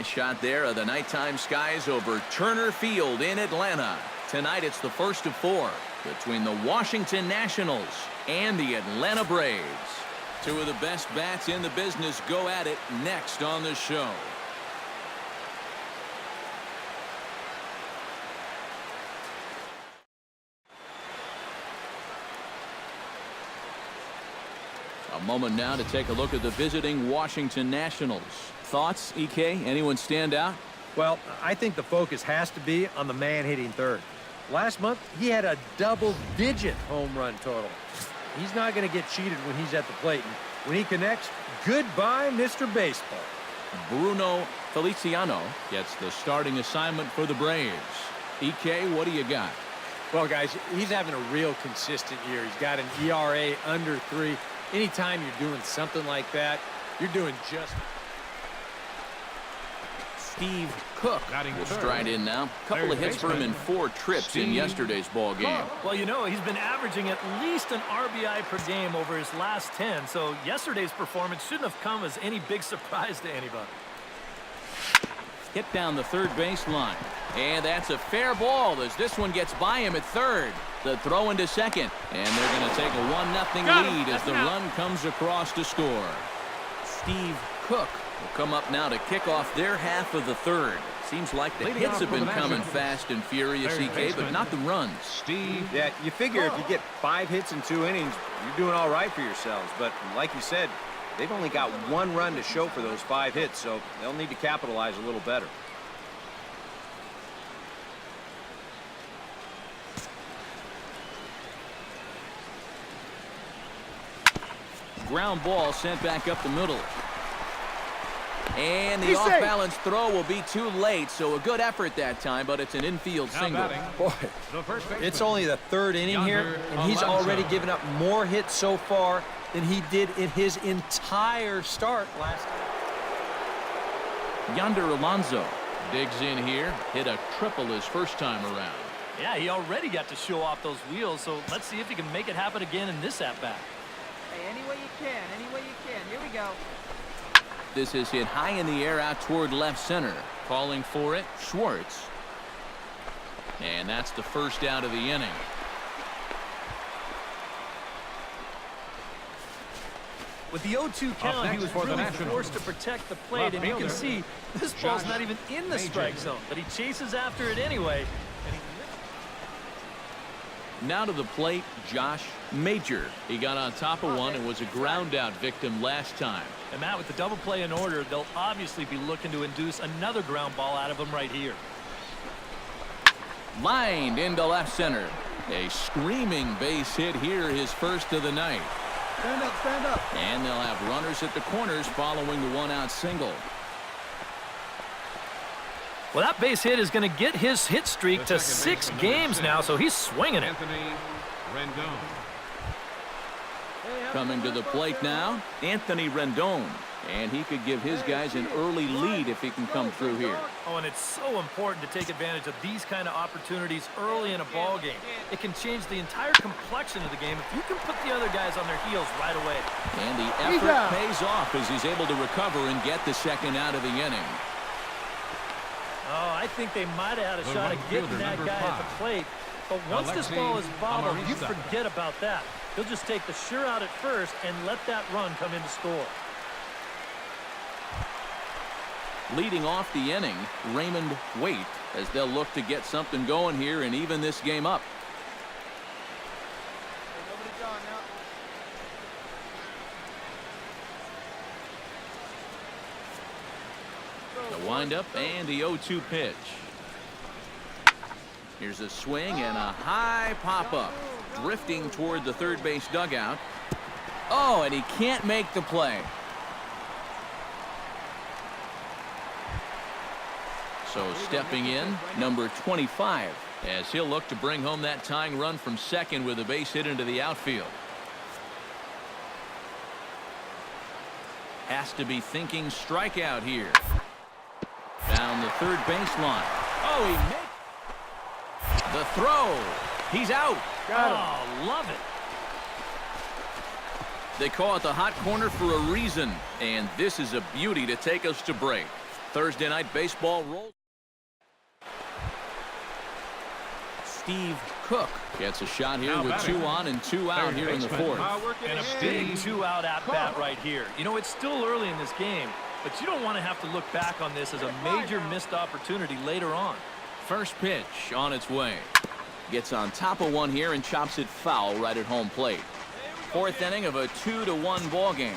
Nice shot there of the nighttime skies over Turner Field in Atlanta. Tonight it's the first of 4 between the Washington Nationals and the Atlanta Braves. Two of the best bats in the business go at it next on the show. A moment now to take a look at the visiting Washington Nationals. Thoughts, EK? Anyone stand out? Well, I think the focus has to be on the man hitting third. Last month, he had a double-digit home run total. He's not going to get cheated when he's at the plate. And when he connects, goodbye, Mr. Baseball. Bruno Feliciano gets the starting assignment for the Braves. EK, what do you got? Well, guys, he's having a real consistent year. He's got an ERA under 3. Anytime you're doing something like that, you're doing just... Steve Cook will stride in now. Couple of hits for him in 4 trips in yesterday's ball game. Well, you know, he's been averaging at least an RBI per game over his last 10, so yesterday's performance shouldn't have come as any big surprise to anybody. Hit down the third base line. And that's a fair ball as this one gets by him at third. The throw into second. And they're going to take a 1-0 lead as the run comes across to score. Steve Cook will come up now to kick off their half of the third. Seems like the hits have been coming fast and furious, EK, but not the runs. Yeah, you figure if you get 5 hits in 2 innings, you're doing all right for yourselves. But like you said, they've only got 1 run to show for those 5 hits, so they'll need to capitalize a little better. Ground ball sent back up the middle. And the off-balance throw will be too late, so a good effort that time, but it's an infield single. Boy, it's only the 3rd inning here, and he's already given up more hits so far than he did in his entire start last time. Yonder Alonso digs in here, hit a triple his first time around. Yeah, he already got to show off those wheels, so let's see if he can make it happen again in this at-bat. Hey, any way you can, any way you can. Here we go. This is hit high in the air out toward left center. Calling for it, Schwartz. And that's the first out of the inning. With the 0-2 count, he was really forced to protect the plate, and you can see this ball's not even in the strike zone, but he chases after it anyway. Now to the plate, Josh Major. He got on top of one and was a ground out victim last time. And Matt, with the double play in order, they'll obviously be looking to induce another ground ball out of him right here. Lined into left center. A screaming base hit here, his first of the night. Stand up, stand up. And they'll have runners at the corners following the 1-out single. Well, that base hit is going to get his hit streak to 6 games now, so he's swinging it. Coming to the plate now, Anthony Rendon. And he could give his guys an early lead if he can come through here. Oh, and it's so important to take advantage of these kind of opportunities early in a ball game. It can change the entire complexion of the game if you can put the other guys on their heels right away. And the effort pays off as he's able to recover and get the second out of the inning. Oh, I think they might have had a shot at getting that guy at the plate. But once this ball is bobbled, you forget about that. He'll just take the sure out at first and let that run come in to score. Leading off the inning, Raymond Waite, as they'll look to get something going here and even this game up. The windup and the 0-2 pitch. Here's a swing and a high pop-up. Drifting toward the third base dugout. Oh, and he can't make the play. So stepping in, number 25, as he'll look to bring home that tying run from second with a base hit into the outfield. Has to be thinking strikeout here. Down the third baseline. Oh, he made the throw. He's out. Oh, love it. They call it the hot corner for a reason, and this is a beauty to take us to break. Thursday Night Baseball rolls. Steve Cook gets a shot here with 2 on and 2 out here in the 4th. And a big 2-out at-bat right here. You know, it's still early in this game, but you don't want to have to look back on this as a major missed opportunity later on. First pitch on its way. Gets on top of one here and chops it foul right at home plate. 4th inning of a 2-1 ball game.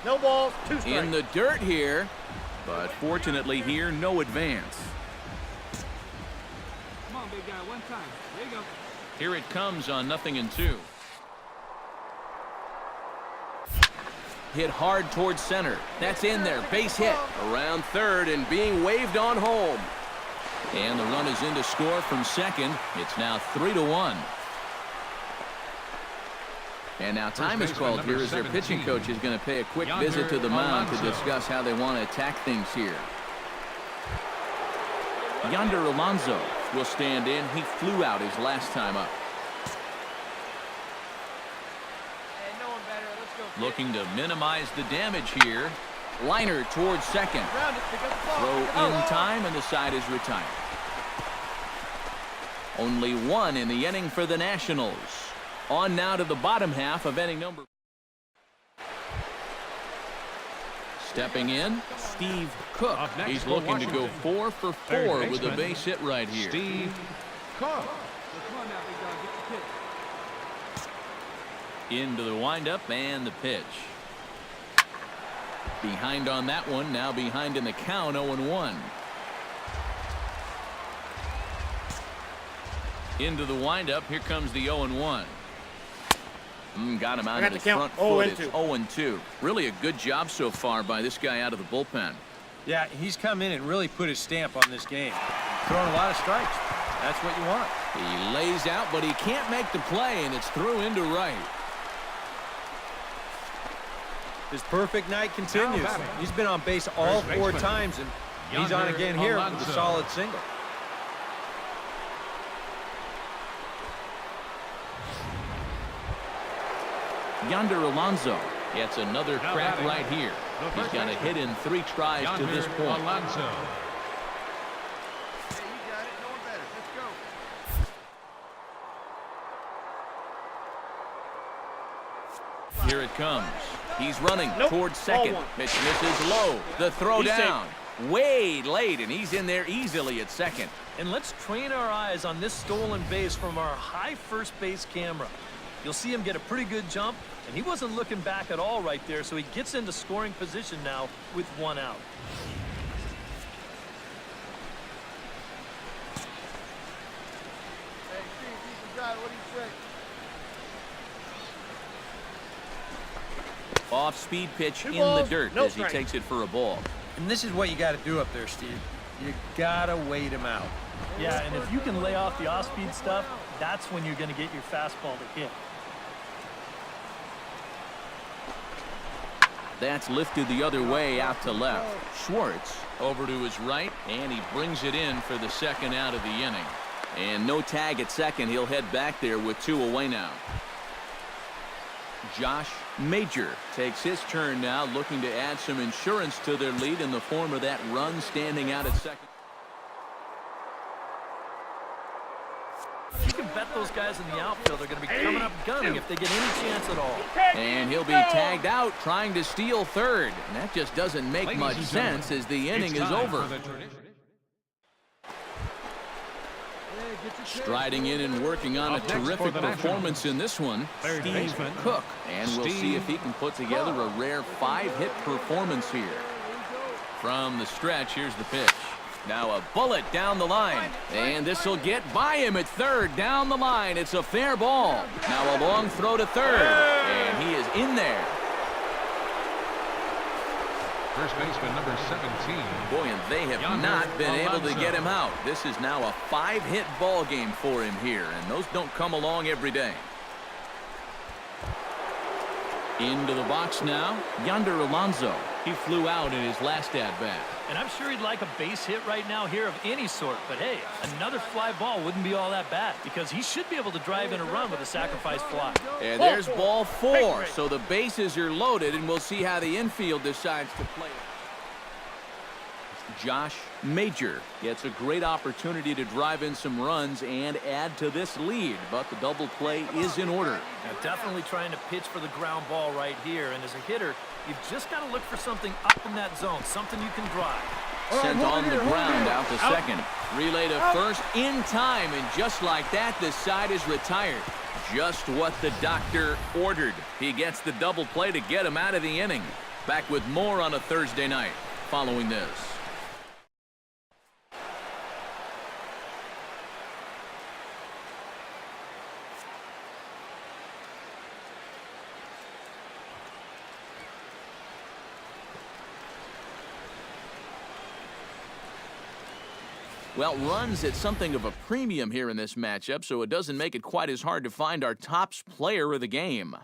No balls, 2 strikes. In the dirt here, but fortunately here, no advance. Come on, big guy, one time. There you go. Here it comes on 0-2. Hit hard towards center. That's in there. Base hit around third and being waved on home. And the run is in to score from second. It's now 3-1. And now time is called here as their pitching coach is going to pay a quick visit to the mound to discuss how they want to attack things here. Yonder Alonso will stand in. He flew out his last time up. Hey, no one better. Let's go. Looking to minimize the damage here. Liner towards second. Round it. Pick up the ball. Throw in time, and the side is retired. Only 1 in the inning for the Nationals. On now to the bottom half of inning number. Stepping in, Steve Cook. He's looking to go 4 for 4 with a base hit right here. Steve Cook. Come on now, big dog. Get the pitch. Into the windup and the pitch. Behind on that one, now behind in the count, 0-1. Into the windup, here comes the 0-1. Got him out of his front foot. It's 0-2. Really a good job so far by this guy out of the bullpen. Yeah, he's come in and really put his stamp on this game. Throwing a lot of strikes. That's what you want. He lays out, but he can't make the play, and it's through into right. His perfect night continues. He's been on base all 4 times, and he's on again here with a solid single. Yonder Alonso gets another crack right here. He's got a hit in 3 tries to this point. Hey, you got it. No one better. Let's go. Here it comes. He's running towards second. Pitch misses low. The throw down. Way late, and he's in there easily at second. And let's train our eyes on this stolen base from our high first base camera. You'll see him get a pretty good jump, and he wasn't looking back at all right there, so he gets into scoring position now with 1 out. Hey, Steve, you got it. What do you say? Off-speed pitch in the dirt as he takes it for a ball. And this is what you got to do up there, Steve. You got to wait him out. Yeah, and if you can lay off the off-speed stuff, that's when you're going to get your fastball to hit. That's lifted the other way out to left. Schwartz over to his right, and he brings it in for the 2nd out of the inning. And no tag at second. He'll head back there with 2 away now. Josh Major takes his turn now, looking to add some insurance to their lead in the form of that run standing out at second. You can bet those guys in the outfield are going to be coming up gunning if they get any chance at all. And he'll be tagged out trying to steal third. And that just doesn't make much sense as the inning is over. Striding in and working on a terrific performance in this one, Steve Cook. And we'll see if he can put together a rare 5-hit performance here. From the stretch, here's the pitch. Now a bullet down the line, and this will get by him at third down the line. It's a fair ball. Now a long throw to third, and he is in there. First baseman number 17. Boy, and they have not been able to get him out. This is now a 5-hit ball game for him here, and those don't come along every day. Into the box now, Yonder Alonso. He flew out in his last at-bat. And I'm sure he'd like a base hit right now here of any sort. But, hey, another fly ball wouldn't be all that bad because he should be able to drive in a run with a sacrifice fly. And there's ball 4. So the bases are loaded, and we'll see how the infield decides to play it. Josh Major gets a great opportunity to drive in some runs and add to this lead, but the double play is in order. Now, definitely trying to pitch for the ground ball right here. And as a hitter, you've just got to look for something up in that zone, something you can drive. Sent on the ground out to second. Relay to first in time, and just like that, the side is retired. Just what the doctor ordered. He gets the double play to get him out of the inning. Back with more on a Thursday night following this. Well, runs at something of a premium here in this matchup, so it doesn't make it quite as hard to find our top player of the game.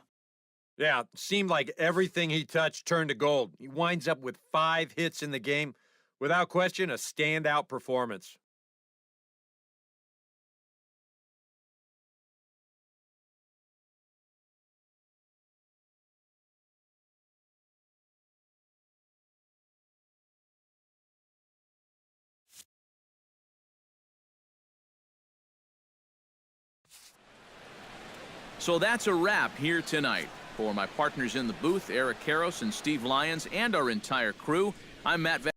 Yeah, seemed like everything he touched turned to gold. He winds up with 5 hits in the game. Without question, a standout performance. So that's a wrap here tonight. For my partners in the booth, Eric Karros and Steve Lyons, and our entire crew, I'm Matt